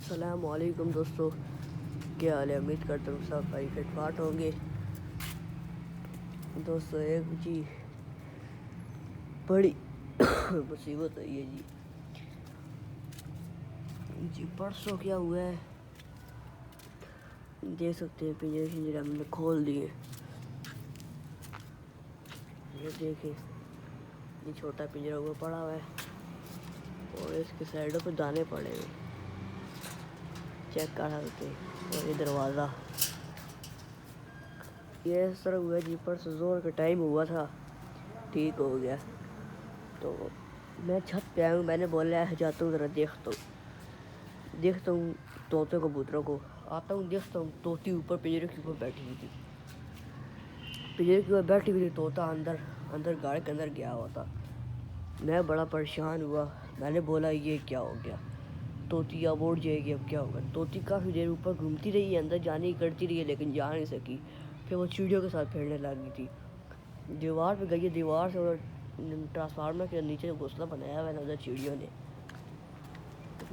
السلام علیکم دوستو، کیا حال ہے؟ امید کرتا ہوں سب بھائی فٹ فاٹ ہوں گے۔ دوستو ایک جی بڑی مصیبت ہے یہ جی پرسوں کیا ہوا ہے دیکھ سکتے ہیں، پنجرے شنجرے ہم نے کھول دیے۔ یہ دیکھیں، یہ چھوٹا پنجرا ہوا پڑا ہوا ہے اور اس کے سائڈوں پہ دانے پڑے ہوئے چیک کر سکتے ہیں۔ اور یہ دروازہ یہ اس طرح ہوا جی، پرسوں زور کا ٹائم ہوا تھا، ٹھیک ہو گیا۔ تو میں چھت پہ آیا ہوں، میں نے بولا جاتا ہوں ذرا دیکھتا ہوں طوطے کبوتروں کو۔ آتا ہوں دیکھتا ہوں طوطی اوپر پنجرے کے اوپر بیٹھی ہوئی تھی، پنجرے کے اوپر بیٹھی ہوئی تھی، طوطا اندر گاڑی کے اندر گیا ہوا تھا۔ میں بڑا پریشان ہوا، میں نے بولا یہ کیا ہو گیا، طوطی اب اڑ جائے گی، اب کیا ہوگا۔ طوطی کافی دیر اوپر گھومتی رہی ہے، اندر جانے کی کرتی رہی ہے لیکن جا نہیں سکی۔ پھر وہ چڑیوں کے ساتھ پھیرنے لگی تھی، دیوار پہ گئی ہے، دیوار سے ٹرانسفارمر کے نیچے گھونسلہ بنایا ہوا ہے ادھر چڑیوں نے۔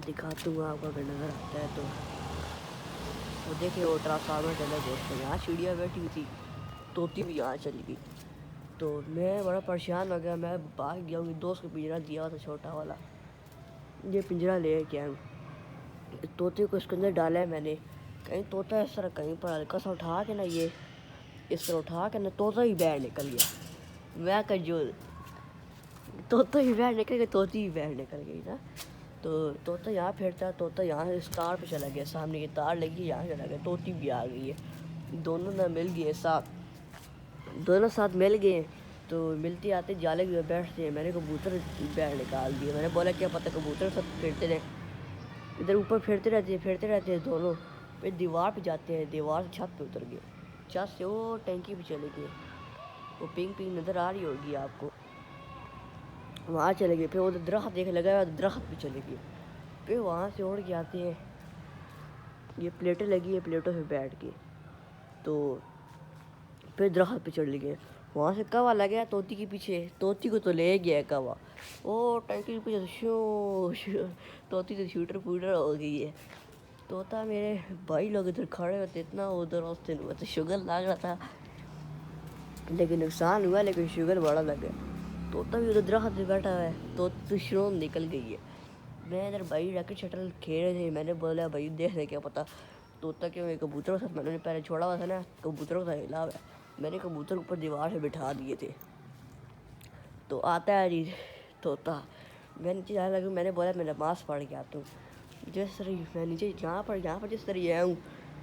دکھاتا ہوں آپ کو اگر نظر آتا ہے تو وہ دیکھیں، وہ ٹرانسفارمر کے اندر گھونسلہ، یہاں چڑیا بیٹھی ہوئی تھی، طوطی بھی یہاں چلی گئی۔ تو میں بڑا پریشان ہو گیا، میں باہر گیا ہوں، دوست کو پنجرا دیا ہوا تھا چھوٹا والا، یہ پنجرا لے کے آیا ہوں، طوطے کو اس کے اندر ڈالا ہے میں نے۔ کہیں طوطا اس طرح کہیں پر ہلکا سا اٹھا کے نا، یہ اس طرح اٹھا کے نا طوطا ہی باہر نکل گیا۔ میں کجول، طوطا ہی باہر نکل گیا، طوطی ہی باہر نکل گئی نا۔ تو طوطا یہاں پھرتا ہے، طوطا یہاں اس تار پہ چلا گیا، سامنے یہ تار لگی ہے، یہاں چلا گیا، طوطی بھی آ گئی ہے، دونوں نہ مل گئے دونوں ساتھ مل گئے۔ تو ملتے آتے جالے کے بیٹھتے ہیں، میں نے کبوتر باہر نکال دیے، میں نے بولا کیا پتہ کبوتر سب پھرتے رہے، ادھر اوپر پھرتے رہتے ہیں دونوں، پھر دیوار پہ جاتے ہیں، دیوار سے چھت پہ اتر گئے، چھت سے وہ ٹینکی پہ چلے گئے، وہ پنک نظر آ رہی ہوگی آپ کو، وہاں چلے گئے۔ پھر وہ درخت دیکھ لگا ہے، درخت پہ چلے گئے، پھر وہاں سے اڑ کے آتے ہیں، یہ پلیٹیں لگی ہیں، پلیٹوں پہ بیٹھ گئے، تو پھر درخت پہ چڑھ گئے، وہاں سے کوا لگا طوطی کے پیچھے، طوطی کو تو لے گیا کوا، وہ ٹینکی کے پیچھے شو طوطی تو شوٹر پوٹر ہو گئی ہے۔ طوطا میرے بھائی لوگ ادھر کھڑے ہوتے، اتنا ادھر اس دن ہوا تو شوگر لگ رہا تھا، لیکن نقصان ہوا، لیکن شوگر بڑا لگا۔ طوطا بھی ادھر درخت پہ بیٹھا ہوا ہے، طوطی تو شروم نکل گئی ہے۔ میں ادھر بھائی ریکٹ شٹل کھیل رہے تھے، میں نے بولا بھائی دیکھ رہے کیا پتا طوطا کیوں ہے، کبوتروں کے ساتھ میں نے پہلے چھوڑا ہوا تھا نا، کبوتروں کا ہلا ہوا ہے، میں نے کبوتر اوپر دیوار سے بٹھا دیے تھے۔ تو آتا ہے جی طوطا، میں نیچے جانے لگا، میں نے بولا میں نماز پڑھ کے آتا ہوں، جس طرح میں نیچے یہاں پر جس طرح آیا ہوں،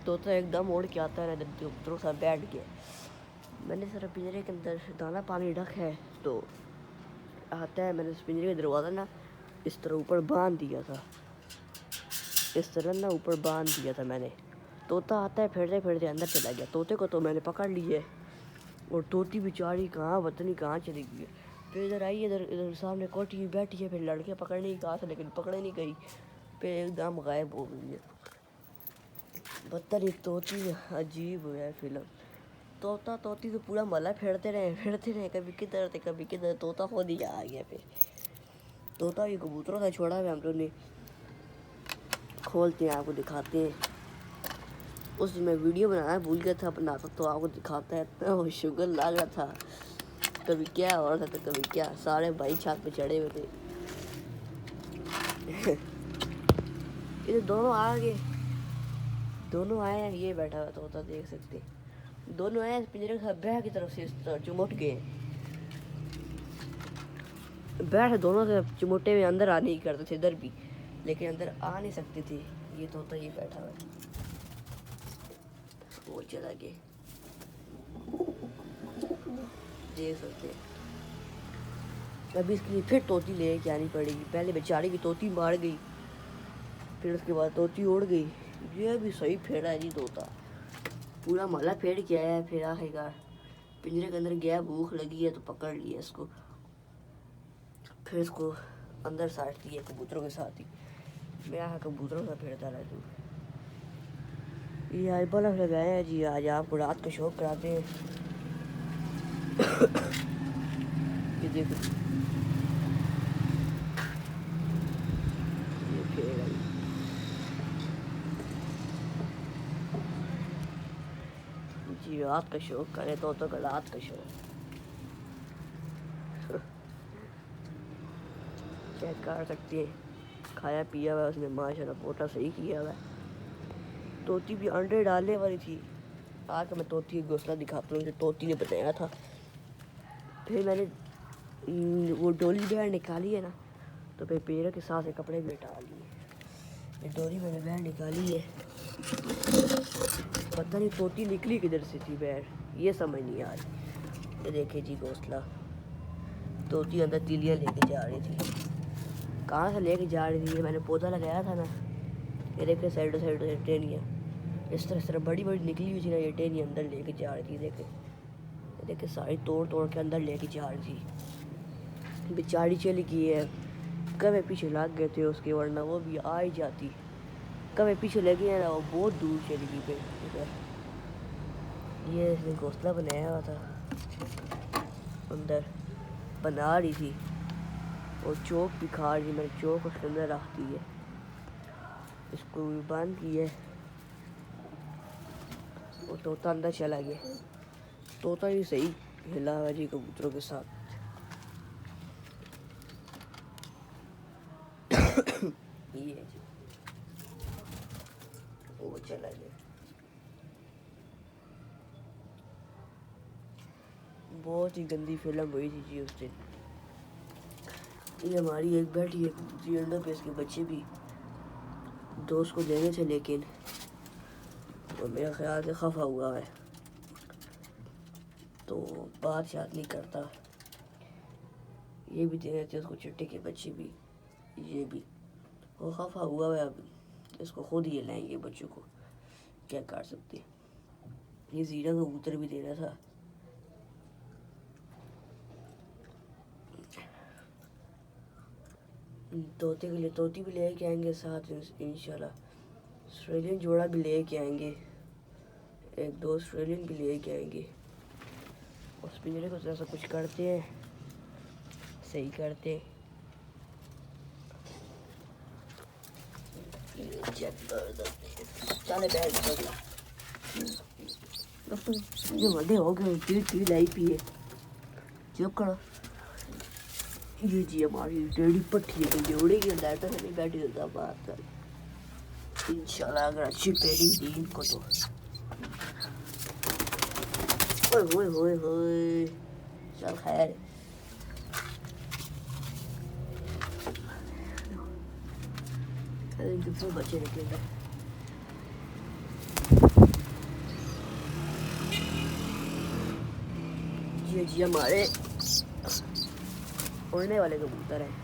طوطا ایک دم اڑ کے آتا ہے، کبوتروں کے ساتھ بیٹھ گیا۔ میں نے سر پنجرے کے اندر دانا پانی رکھا ہے، تو آتا ہے، میں نے اس پنجرے کا دروازہ نا اس طرح اوپر باندھ دیا تھا، اس طرح نا اوپر باندھ دیا تھا میں نے۔ طوطا آتا ہے، پھرتے اندر چلا گیا، طوطے کو تو میں نے پکڑ لی ہے، اور طوطی بیچاری کہاں پتہ نہیں کہاں چلی گئی ہے۔ پھر ادھر آئی، ادھر سامنے کوٹھی بیٹھی ہے، پھر لڑکے پکڑنے کی کہا تھا لیکن پکڑے نہیں گئی، پھر ایک دم غائب ہو گئی ہے۔ بدتر ایک طوطی عجیب ہے فلم، طوطا طوطی تو پورا محلہ پھیرتے رہے، کبھی کدھر طوطا خود ہی آ گیا۔ پھر طوطا بھی کبوتروں کا چھوڑا ہوا ہم لوگ نے، کھولتے ہیں آپ کو دکھاتے ہیں۔ اس دن میں ویڈیو بنانا بھول گیا تھا، بناتا تو آپ کو دکھاتا ہے، اتنا وہ شوگر لگ رہا تھا، کبھی کیا ہو رہا تھا، کبھی کیا، سارے بھائی چھت پہ چڑھے ہوئے تھے۔ ادھر دونوں آئے ہیں، یہ بیٹھا ہوا طوطا دیکھ سکتے، دونوں آئے ہیں پنجرے کے ساتھ، بہ کی طرف سے اس طرح چمٹ گئے، بیٹھ دونوں سے چمٹے میں اندر آنے ہی کرتے تھے ادھر بھی، لیکن اندر آ نہیں سکتے تھے۔ یہ طوطا یہ بیٹھا ہوا ہے، وہ چلا گیا، دیکھ سکتے ہیں۔ ابھی اس کے لیے پھر طوطی لے کے آنی پڑے گی، پہلے بیچاری کی طوطی مار گئی، پھر اس کے بعد طوطی اڑ گئی۔ یہ بھی صحیح پھیرا ہے جی طوطا، پورا محلہ پھیر کے آیا ہے، پھر آخر کار پنجرے کے اندر گیا، بھوک لگی ہے تو پکڑ لیا اس کو، پھر اس کو اندر ساٹ دیا کبوتروں کے ساتھ ہی۔ میں کبوتروں سے پھرتا رہتا ہوں۔ یہ آج بلف لگائے ہیں جی، آج آپ کو رات کا شوق کراتے ہیں۔ یہ دیکھو، یہ پھیرا جی رات کا شوق کرے طوطوں کا رات کا شوق کیا کر سکتے ہیں، کھایا پیا ہوا ہے اس نے ماشاء اللہ، پوٹا صحیح کیا ہوا ہے۔ طوطی بھی انڈے ڈالنے والی تھی، آ کے میں طوطی کا گھونسلہ دکھاتا ہوں جو طوطی نے بتایا تھا۔ پھر میں نے وہ ڈولی باہر نکالی ہے نا، تو پھر پیروں کے ساتھ کپڑے بھی ہٹا لیے۔ یہ ڈولی میں نے باہر نکالی ہے، پتہ نہیں طوطی نکلی کدھر سے تھی باہر، یہ سمجھ نہیں آ رہی۔ یہ دیکھیں جی گھونسلہ، طوطی اندر تیلیاں لے کے جا رہی تھی، کہاں سے لے کے جا رہی تھی؟ یہ میں نے پودا لگایا تھا نا، یہ دیکھیں سائڈ سے ٹہنیاں اس طرح بڑی بڑی نکلی ہوئی تھی نا، یہ ٹہنیاں اندر لے کے جا رہی تھی۔ دیکھیں ساری توڑ کے اندر لے کے جا رہی تھی، بیچاری چلی گئی ہے۔ کبھی پیچھے لگ گئے تھے اس کے، ورنہ وہ بھی آ ہی جاتی۔ کبھی پیچھے لگی ہے نا، وہ بہت دور چلی گئی پھر۔ یہ اس نے گھونسلہ بنایا ہوا تھا، اندر بنا رہی تھی، اور چوک بھی کھا رہی تھی، میں نے چوک اس کے اندر رکھ دی ہے، اس کو بھی بند کی ہے۔ وہ طوطا اندر چلا گیا، طوطا ہی صحیح ہلا ہوا جی کبوتروں کے ساتھ۔ یہ ہے جی، وہ چلا گیا۔ بہت ہی گندی فلم ہوئی تھی جی اس دن۔ یہ ہماری ایک بیٹھی ہے کبوتری انڈوں پہ، اس کے بچے بھی دوست کو دینے تھے، لیکن وہ میرا خیال سے خفا ہوا ہے تو بات یاد نہیں کرتا۔ یہ بھی دینے تھے اس کو چٹے کے بچے بھی، یہ بھی وہ خفا ہوا ہے، اب اس کو خود ہی لائیں گے بچوں کو، کیا کر سکتے۔ یہ زیرہ کبوتر بھی دینا تھا، طوطے کے لیے طوطی بھی لے کے آئیں گے ساتھ انشاءاللہ۔ آسٹریلین جوڑا بھی لے کے آئیں گے، ایک دو آسٹریلین بھی لے کے آئیں گے۔ اس پنجرے کو ذرا سا کچھ کرتے ہیں، صحیح کرتے ہیں۔ چلے بیٹھ جو بڑے ہو گئے ٹی لائی پیے چپ کرو۔ یہ جی ہماری ٹیڑھی پٹھی ہے، جوڑے کی اندر تو نہیں بیٹھی ہوتا بات کر انشاءاللہ، اگر اچھی ٹریننگ دی ان کو تو۔ ہوئے ہوئے ہوئے، چل خیر۔ کتنے بچے رکھے گئے، یہ جی ہمارے اڑنے والے کبوتر ہیں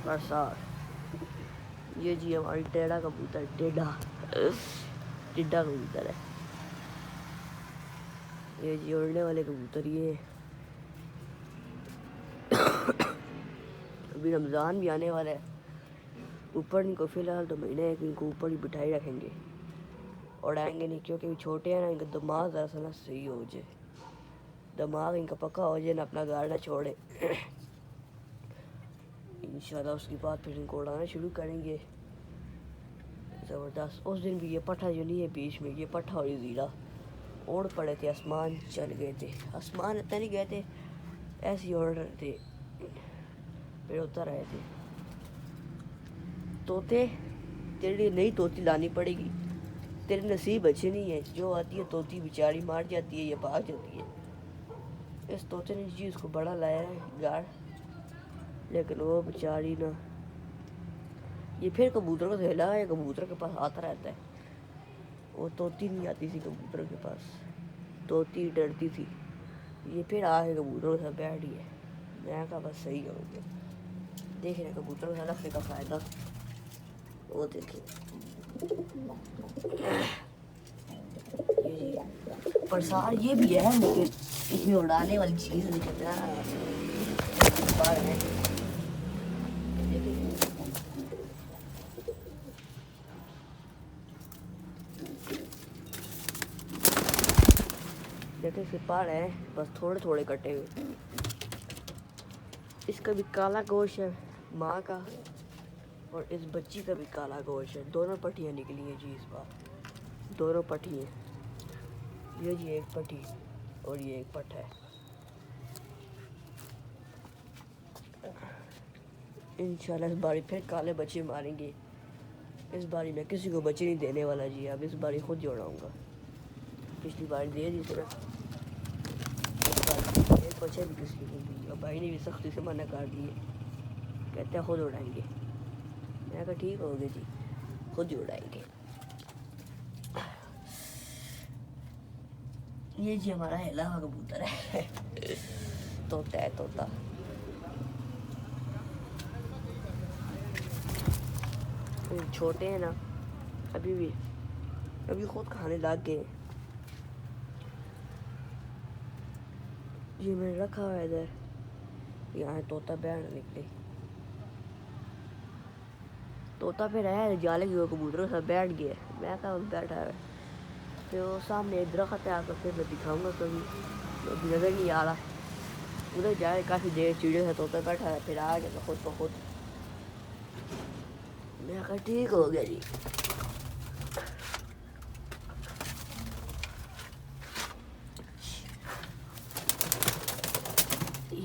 برسات۔ یہ جی ہماری ٹیڑھا کبوتر، ٹیڑھا کبوتر ہے۔ یہ جی اڑنے والے کبوتر یہ ابھی رمضان بھی آنے والا ہے، اوپر ان کو فی الحال تو مہینے ہے کہ ان کو اوپر ہی بٹھائی رکھیں گے، اڑائیں گے نہیں، کیونکہ چھوٹے ہیں نا، ان کا دماغ ذرا سا نا صحیح ہو جائے، دماغ ان کا پکا ہو جائے نا، اپنا گھر نہ چھوڑے انشاءاللہ۔ اس کے بعد پھر ان کو اڑانا شروع کریں گے زبردست۔ اس دن بھی یہ پٹھا جو نہیں ہے بیچ میں، یہ پٹھا اور یہ زیرہ اڑ پڑے تھے، آسمان چل گئے تھے، آسمان اتنا نہیں گئے تھے، ایسے ہی اڑ رہے تھے، پھر اتر آئے تھے۔ طوطے تیرے لیے نئی طوطی لانی پڑے گی، تیرے نصیب اچھے نہیں ہے، جو آتی ہے طوطی بیچاری مار جاتی ہے یا بھاگ جاتی ہے۔ اس طوطے نے جی اس کو بڑا لایا ہے گھر، لیکن وہ بیچاری نا، یہ پھر کبوتر کو سہلا ہے، کبوتر کے پاس آتا رہتا ہے، وہ طوطی نہیں آتی تھی کبوتر کے پاس، طوطی ڈرتی تھی، یہ پھر آ کے کبوتروں کے ساتھ بیٹھی ہے۔ میں کہا بس صحیح ہو گیا، دیکھ رہے کبوتروں کا رکھنے کا فائدہ، وہ دیکھیں یہ جی پرسار یہ بھی ہے، لیکن اس میں اڑانے والی چیز لیکن ہے، دیکھیں اس کے پار ہیں بس تھوڑے تھوڑے کٹے ہوئے۔ اس کا بھی کالا گوشت ہے ماں کا، اور اس بچی کا بھی کالا گوشت ہے، دونوں پٹھیاں نکلی ہیں جی اس بار، دونوں پٹھی ہیں۔ یہ جی ایک پٹھی اور یہ ایک پٹ ہے. انشاءاللہ اس باری پھر کالے بچے ماریں گے. اس باری میں کسی کو بچے نہیں دینے والا جی. اب اس باری خود جوڑاؤں گا. پچھلی باری دے دی صرف ایک بچے بھی کسی کو بھی. اور بھائی نے بھی سختی سے منع کر دیے, کہتے ہیں خود اڑائیں گے. میں کہا ٹھیک ہو گیا جی, خود ہی اڑائیں گے. یہ جی ہمارا ہلا ہوا کبوتر ہے. طوطا ہے طوطا. چھوٹے ہیں نا ابھی خود کھانے لگ گئے. یہ میں نے رکھا ہوا ہے ادھر. یہاں طوطا بیٹھ نہ نکلے. طوطا پھر ہے جالے کی وہ کبوتروں کے ساتھ بیٹھ گیا. میں کہا بیٹھا ہے پھر وہ سامنے ایک درخت ہے, آ کر پھر میں دکھاؤں گا کبھی. ابھی نظر نہیں آ رہا. ادھر جائے کافی دیر چڑیوں سے طوطا بیٹھا ہے, پھر آ گیا خود بخود. میں کہا ٹھیک ہو گیا جی.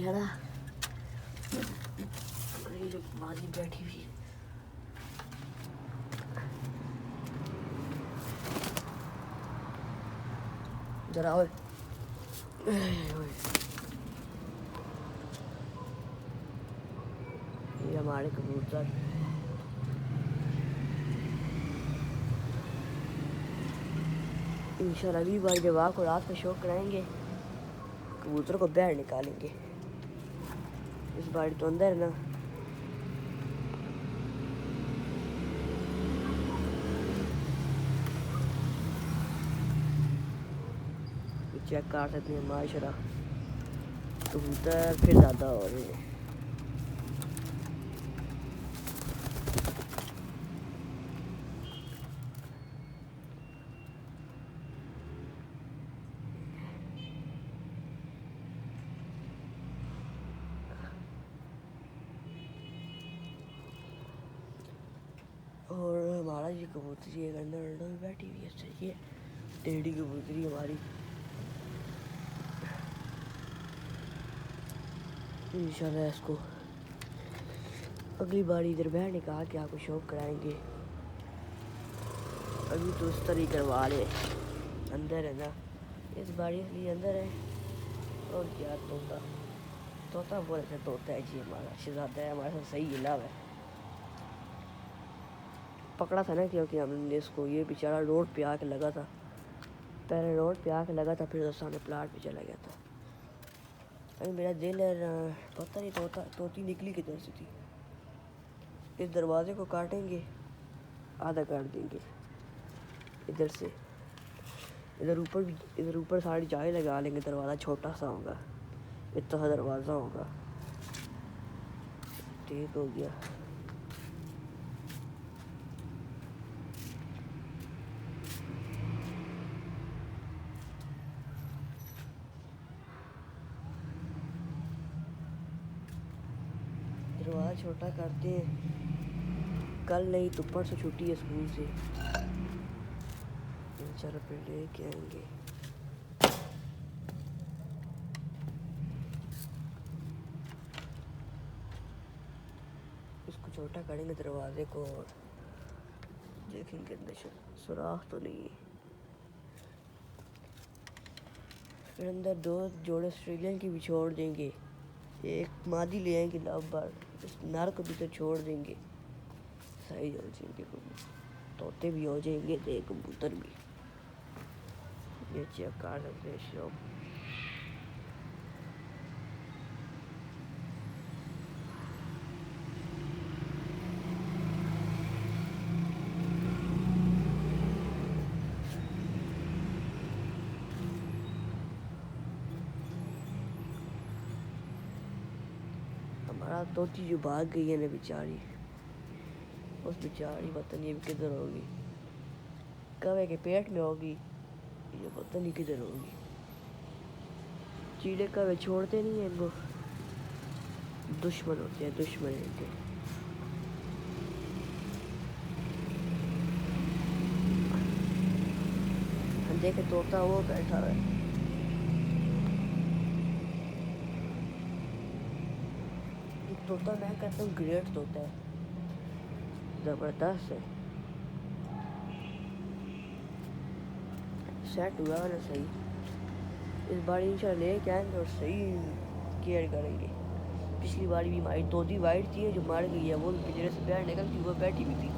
یارا ماضی بیٹھی ہوئی ہے. ذرا ہوئے یہ ہمارے کبوتر. انشاءاللہ اگلی بار جب آپ کو رات میں شوق کرائیں گے کبوتر کو باہر نکالیں گے. اس بار تو اندر نا. چیک کر سکتے ہیں ماشاءاللہ کبوتر پھر زیادہ ہو رہے ہیں. اور ہمارا یہ کبوتری ایک اندر انڈوں میں بیٹھی ہوئی ہے. صحیح ہے ٹیڑھی کبوتری ہماری. انشاءاللہ اس کو اگلی باری ادھر بیٹھنے کا کہ آپ کو شوق کرائیں گے. ابھی تو اس طرح کروا لے. اندر ہے نا اس باری اس لیے اندر ہے. اور کیا طوطا بہت اچھا طوطا ہے جی. ہمارا شہزادہ ہے, ہمارے ساتھ صحیح ہلا ہوا ہے. پکڑا تھا نا کیونکہ ہم نے اس کو, یہ بیچارہ روڈ پہ آ کے لگا تھا. پہلے روڈ پہ آ کے لگا تھا, پھر سامنے پلاٹ پہ چلا گیا تھا. ابھی میرا دل ہے پتہ نہیں طوطی نکلی کدھر سے تھی. اس دروازے کو کاٹیں گے, آدھا کاٹ دیں گے ادھر سے. ادھر اوپر ساری جالی لگا لیں گے. دروازہ چھوٹا سا ہوگا, اتنا دروازہ ہوگا. ٹھیک ہو گیا. دروازہ چھوٹا کرتے ہیں. کل نہیں تو پرسوں چھٹی ہے اسکول سے. انشاءاللہ پھر لے کے آئیں گے. اس کو چھوٹا کریں گے دروازے کو, اور دیکھیں گے اندر سوراخ تو نہیں ہے. پھر اندر 2 جوڑے آسٹریلین کی بھی چھوڑ دیں گے. ایک مادی لے آئیں گے لو برڈ. اس نر کو بھی تو چھوڑ دیں گے. صحیح ہو جائیں گے. طوطے بھی ہو جائیں گے, ایک کبوتر بھی. یہ چیک کر سکتے ہیں شوق. ہمارا طوطی جو بھاگ گئی ہے نا بیچاری, اس بیچاری پتہ نہیں اب کدھر ہوگی. کوے کے پیٹ میں ہوگی, یہ پتہ نہیں کدھر ہوگی. چیڑے کوے چھوڑتے نہیں ہیں ان کو, دشمن ہوتے ہیں دشمن ان کے. دیکھے طوطا وہ بیٹھا رہا ہے. ایک طوطا میں کہتا ہوں گریٹ طوطا ہے, زبردست ہے. سیٹ ہوا نا صحیح. اس بار انشاءاللہ لے کے آئیں گے اور صحیح کیئر کریں گے. پچھلی بار بھی ہماری طوطی وائٹ تھی جو مر گئی ہے, وہ پنجرے سے باہر نکل کے وہ بیٹھی ہوئی تھی.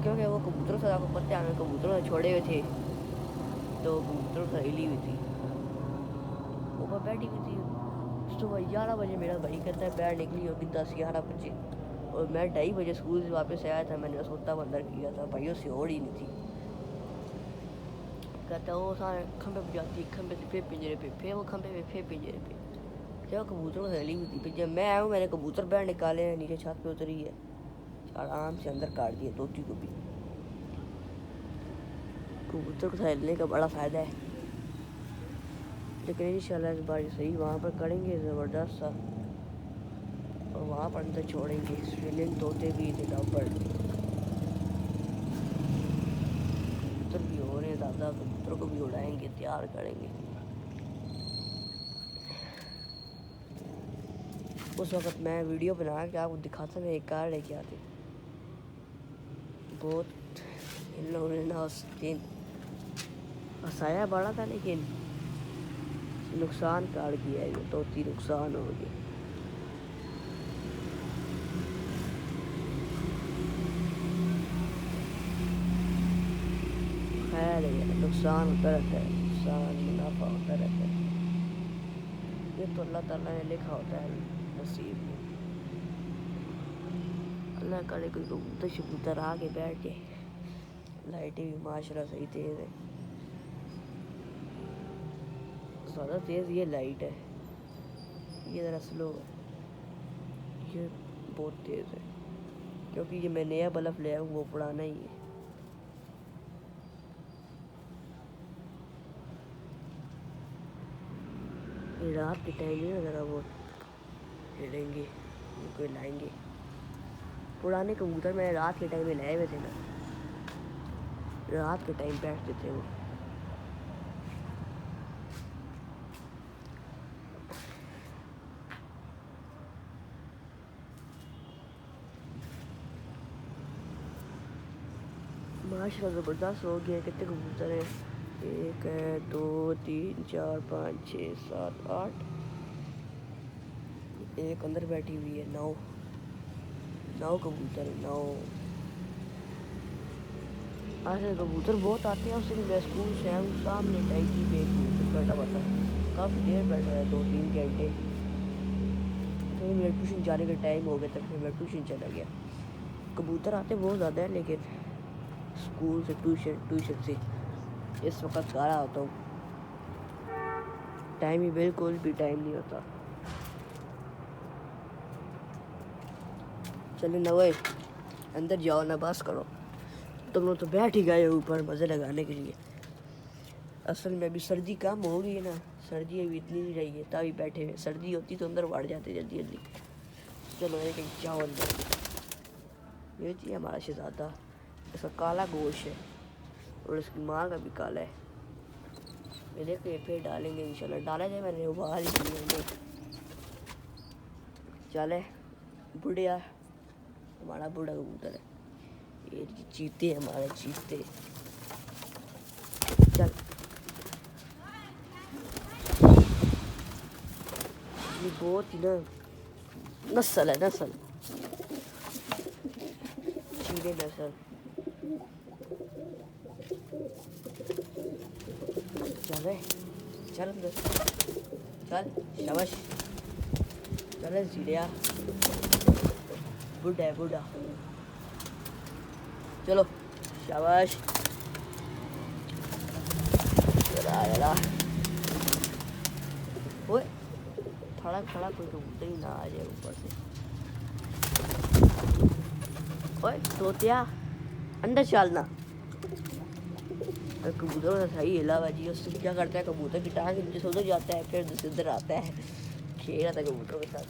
کیونکہ وہ کبوتروں سے آپ کو پتہ ہے کبوتروں سے چھوڑے ہوئے تھے تو کبوتروں سے ہلی ہوئی تھی, وہ بیٹھی ہوئی تھی. صبح 11 بجے میرا بھائی کہتا ہے باہر نکلی ہوگی 10-11 بجے, اور میں 2:30 بجے اسکول سے واپس آیا تھا. میں نے سوتا اندر کیا تھا, بھائیوں سے اور ہی نہیں تھی. کہتا ہے وہ سارے کھمبے پہ جاتی, کھمبے سے پھر پنجرے پہ, پھر وہ کھمبے پہ, پھر پنجرے پہ. جب کبوتروں سے ہلی ہوئی تھی, پھر جب میں آیا ہوں میں نے کبوتر باہر نکالے ہیں, نیچے چھت پہ اتری ہے, آرام سے اندر کاٹ دیا طوطی کو بھی. کبوتر کو سہلنے کا بڑا فائدہ ہے. لیکن انشاءاللہ اس بار صحیح وہاں پر کریں گے زبردست سا, اور وہاں پر اندر چھوڑیں گے. سویلنگ طوطے بھی تھے ڈب پر, کبوتر بھی ہو رہے ہیں زیادہ, کبوتروں کو بھی اڑائیں گے, تیار کریں گے. اس وقت میں ویڈیو بنا کے آپ کو دکھاتا میں ایک کار لے کے آتی. بہت ان لوگوں نے ہنسایا بڑا تھا, لیکن نقصان کار کیا ہے, یہ طوطی نقصان ہو گیا. خیر ہے, نقصان ہوتا رہتا ہے, نقصان منافع ہوتا رہتا ہے. یہ تو اللہ تعالیٰ نے لکھا ہوتا ہے نصیب میں. اللہ کرے کوئی کبوتر شبوتر آ کے بیٹھ کے. لائٹیں بھی ماشاءاللہ صحیح تیز ہے, زیادہ تیز یہ لائٹ ہے, یہ ذرا سلو ہے. یہ بہت تیز ہے کیونکہ یہ میں نیا بلب لیا ہوں, وہ پرانا ہی ہے. یہ رات کے ٹائم میں ذرا وہ ہلیں گے, ان کو لائیں گے. پرانے کبوتر میں رات کے ٹائم میں لائے ہوئے تھے نا, رات کے ٹائم بیٹھتے تھے وہ. ماشاءاللہ زبردست ہو گیا. کتنے کبوتر ہیں, 1 ہے, 2 3 4 5 6 7 8, ایک اندر بیٹھی ہوئی ہے. 9 کبوتر ہیں, 9. آج کبوتر بہت آتے ہیں. اس دن میں اسکول سے آیا ہوں, سامنے ٹینکی پہ ایک کبوتر بیٹھا ہوا تھا, کافی دیر بیٹھا ہے, 2-3 گھنٹے. پھر میرے ٹیوشن جانے کا ٹائم ہو گیا تھا, پھر میں ٹیوشن چلا گیا. کبوتر آتے بہت زیادہ ہیں, لیکن اسکول سے ٹیوشن سے اس وقت گھر آتا ہوں, ٹائم ہی بالکل بھی ٹائم نہیں ہوتا. چلے نوے اندر جاؤ نا, بس کرو. تم لوگ تو بیٹھ ہی گئے اوپر مزے لگانے کے لیے. اصل میں ابھی سردی کم ہو گئی ہے نا, سردی ابھی اتنی نہیں رہی ہے, تبھی بیٹھے ہوئے. سردی ہوتی تو اندر بڑھ جاتے جلدی جلدی. چلو ایک چاول دے, یہ جی ہمارا شہزادہ. اس کا کالا گوشت ہے اور اس کی ماں کا بھی کالا ہے. میں دیکھو یہ پھر ڈالیں گے انشاءاللہ, ڈالا جائے, میں نے ابال ہی دیا. چلے بڑھیا, ہمارا بوڑھا کبوتر ہے. یہ چیتے ہیں ہمارے, چیتے. چل یہ بہت ہی نا نسل ہے, نسل چیتے نسل. چلے چل اندر, چل شاباش. چلے چڑیا, بڈھا ہے بڈھا. چلو شاباش. اوئے کھڑا کھڑا کوئی کبوتر ہی نہ آ جائے اوپر سے. اوئے طوطیا اندر چلنا. کبوتروں سے صحیح ہلا ہوا جی. اس سے کیا کرتا ہے, کبوتر کی ٹانگ نیچے سے ادھر جاتا ہے, پھر سے ادھر آتا ہے, کھیل رہا تھا کبوتروں کے ساتھ.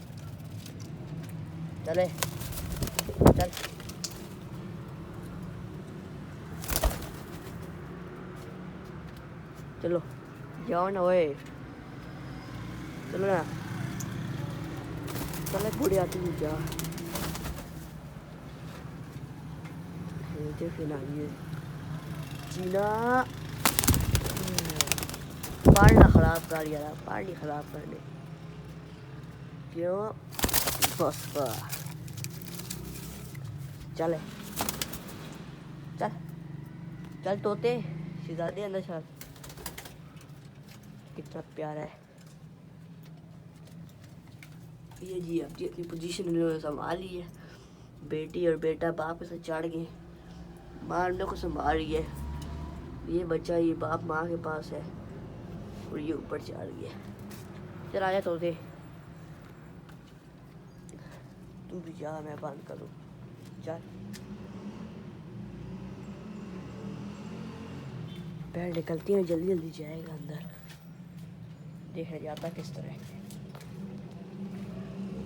چلے چل. چلو جاؤ نا اوئے، چلو نا، چلے بوڑھے آتی ہوں جا دیکھے نا یہ چینا پڑھنا خراب کر یار، پڑھنی خراب کرنے کیوں بس چلے چل چل طوطے شہزادے اندر چل، کتنا پیارا ہے یہ جی، اب جی اپنی پوزیشن انہوں نے سنبھال لی ہے، بیٹی اور بیٹا باپ سے چڑھ گئے، ماں ان کو سنبھال رہی ہے، یہ بچہ یہ باپ ماں کے پاس ہے اور یہ اوپر چڑھ گیا، چل آ جا طوطے، تو بھی جا میں بند کروں، چل پیر نکلتی ہیں جلدی جلدی جائے گا اندر، دیکھا جاتا کس طرح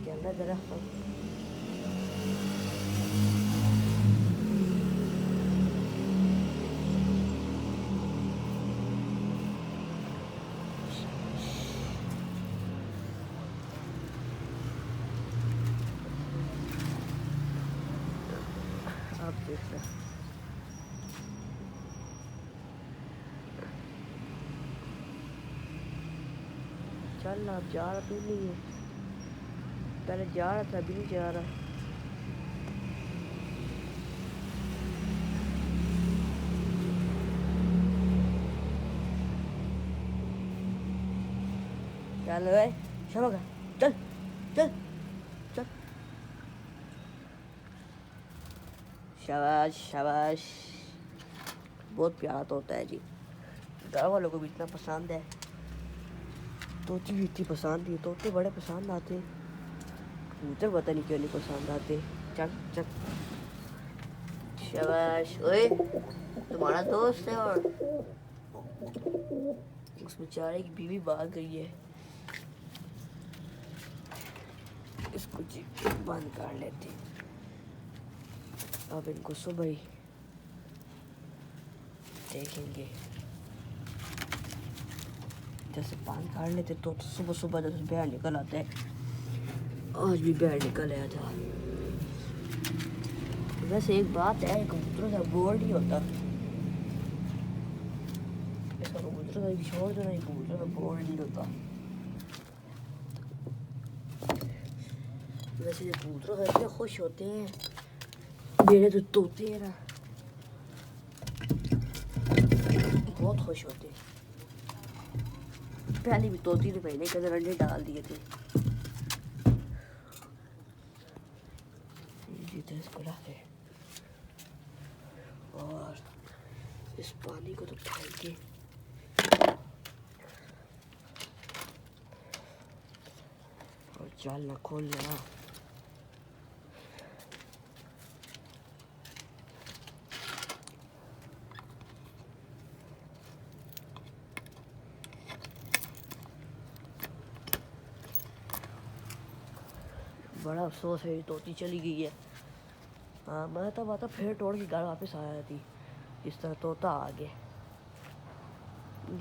کیا اللہ درخت آپ دیکھنا چل آپ جا رہا تو نہیں ہے، پہلے جا رہا تھا ابھی نہیں جا رہا، چل بھائی شبک چل چل چل، شاباش شاباش، بہت پیارا طوطا ہے جی، گھر والوں کو بھی اتنا پسند ہے، طوطی بھی اتنی پسند ہے، طوطے بڑے پسند آتے، کبوتر پتہ نہیں کیوں نہیں پسند آتے، چل چل شاباش، اوئے تمہارا دوست ہے اور اس بیچارے کی بیوی بھاگ گئی ہے، اس کو جی بند کر لیتے، اب ان کو صبح ہی دیکھیں گے، جیسے بند کر لیتے تو صبح صبح جیسے باہر نکل آتا ہے، آج بھی باہر نکل آیا تھا، ویسے ایک بات ہے کبوتروں کا بور نہیں ہوتا، اس کا کبوتروں کا چھوڑ دو نا، کبوتروں کا بور نہیں ہوتا، ویسے یہ کبوتروں کا اتنے خوش ہوتے ہیں، میرے تو طوطے ہیں نا بہت خوش ہوتے ہیں، پہلی بھی طوطی نے پہلے کے اندر انڈے ڈال دیے تھے، جیتے اس کو رکھے اور اس پانی کو تو پھینک کے اور جال نہ کھول لینا، بڑا افسوس ہے یہ طوطی چلی گئی ہے، ہاں میں تب آتا پھر توڑ کے گھر واپس آیا تھی، اس طرح طوطا آ گیا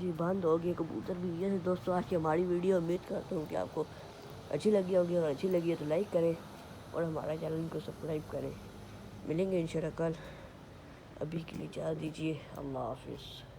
جی، بند ہو گیا کبوتر بھی، یہ دوستوں آج کی ہماری ویڈیو امید کرتا ہوں کہ آپ کو اچھی لگی ہوگی، اور اچھی لگی ہے تو لائک کریں اور ہمارا چینل کو سبسکرائب کریں، ملیں گے انشاءاللہ کل، ابھی کے لیے اجازت دیجیے، اللہ حافظ۔